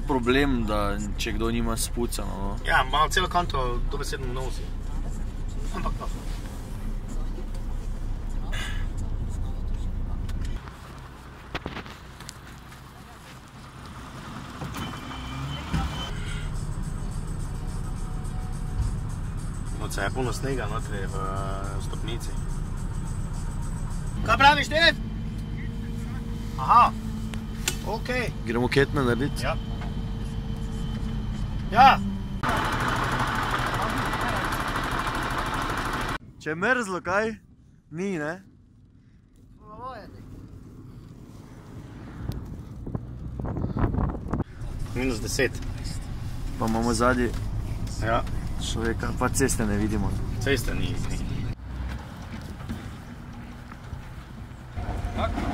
problem, da če kdo nima spucano. Ja, malo celo kanto dobesedno nosi. Ampak no. Noce je puno snega notri v stopnici. Kaj praviš, Dave? Aha. Okej. Gremo ketne narediti? Ja. Ja. Če je mrzlo, kaj? Ni, ne? -10. Pa imamo zadnji Ja. človeka, pa ceste ne vidimo. Ceste ni. Tak.